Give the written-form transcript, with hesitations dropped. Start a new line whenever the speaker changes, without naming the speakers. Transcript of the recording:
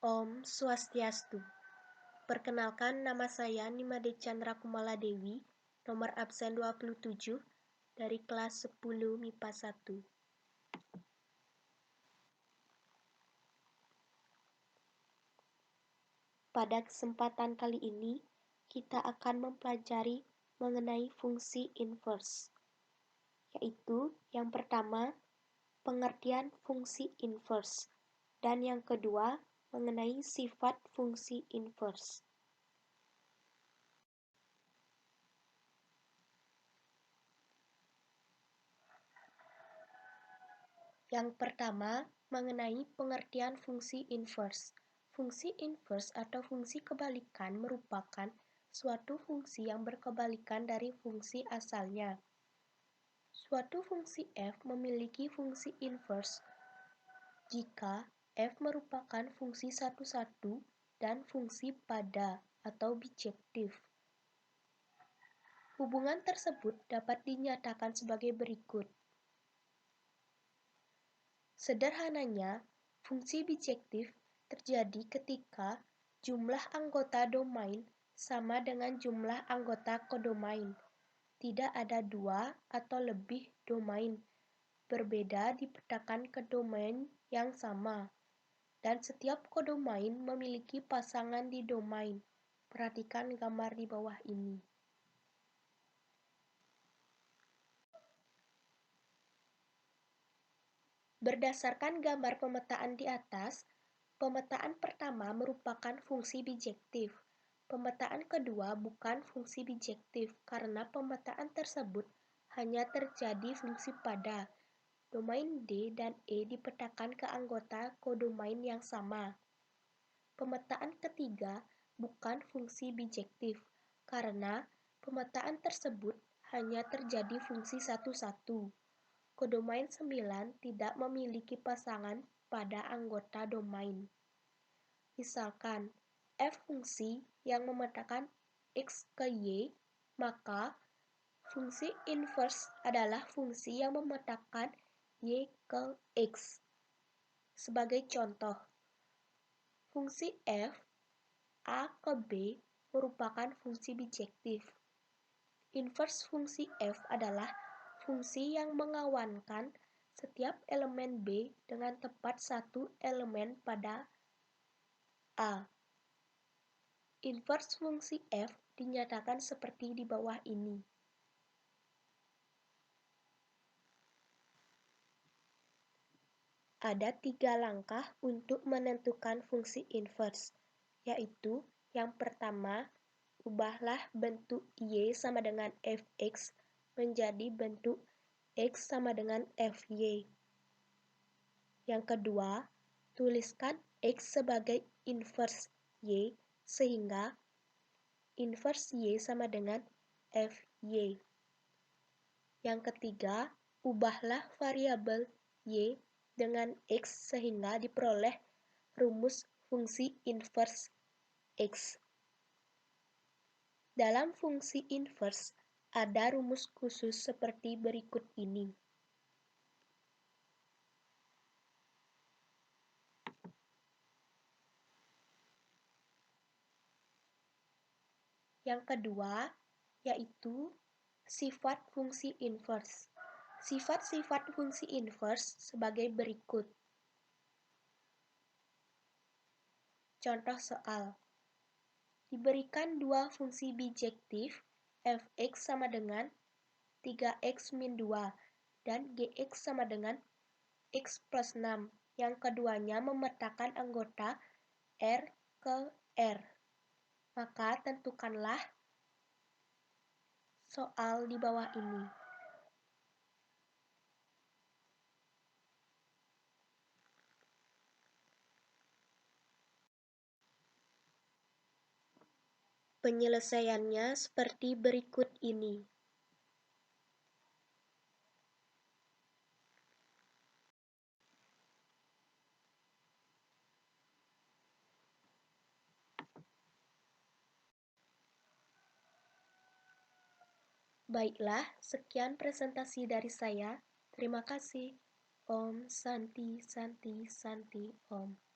Om Swastiastu. Perkenalkan, nama saya Nimade Chandra Kumala Dewi, nomor absen 27, dari kelas 10 MIPA 1. Pada kesempatan kali ini, kita akan mempelajari mengenai fungsi inverse, yaitu yang pertama, pengertian fungsi inverse, dan yang kedua, mengenai sifat fungsi inverse. Yang pertama, mengenai pengertian fungsi inverse. Fungsi inverse atau fungsi kebalikan merupakan suatu fungsi yang berkebalikan dari fungsi asalnya. Suatu fungsi f memiliki fungsi inverse jika f merupakan fungsi satu-satu dan fungsi pada atau bijektif. Hubungan tersebut dapat dinyatakan sebagai berikut. Sederhananya, fungsi bijektif terjadi ketika jumlah anggota domain sama dengan jumlah anggota kodomain. Tidak ada dua atau lebih domain berbeda dipetakan ke domain yang sama, dan setiap kodomain memiliki pasangan di domain. Perhatikan gambar di bawah ini. Berdasarkan gambar pemetaan di atas, pemetaan pertama merupakan fungsi bijektif. Pemetaan kedua bukan fungsi bijektif karena pemetaan tersebut hanya terjadi fungsi pada. Domain D dan E dipetakan ke anggota kodomain yang sama. Pemetaan ketiga bukan fungsi bijektif karena pemetaan tersebut hanya terjadi fungsi satu-satu. Kodomain 9 tidak memiliki pasangan pada anggota domain. Misalkan, f fungsi yang memetakan x ke y, maka fungsi inverse adalah fungsi yang memetakan y ke x. Sebagai contoh, fungsi f a ke b merupakan fungsi bijektif. Inverse fungsi f adalah fungsi yang mengawankan setiap elemen B dengan tepat satu elemen pada A. Inverse fungsi f dinyatakan seperti di bawah ini. Ada 3 langkah untuk menentukan fungsi inverse, yaitu yang pertama, ubahlah bentuk y sama dengan fx menjadi bentuk x sama dengan fy. Yang kedua, tuliskan x sebagai inverse y sehingga inverse y sama dengan fy. Yang ketiga, ubahlah variabel y dengan x sehingga diperoleh rumus fungsi inverse x. Dalam fungsi inverse, ada rumus khusus seperti berikut ini. Yang kedua, yaitu sifat fungsi inverse. Sifat-sifat fungsi inverse sebagai berikut. Contoh soal. Diberikan dua fungsi bijektif, fx sama dengan 3x min 2 dan gx sama dengan x plus 6, yang keduanya memetakan anggota R ke R. Maka tentukanlah soal di bawah ini. Penyelesaiannya seperti berikut ini. Baiklah, sekian presentasi dari saya. Terima kasih. Om Santi Santi Santi Om.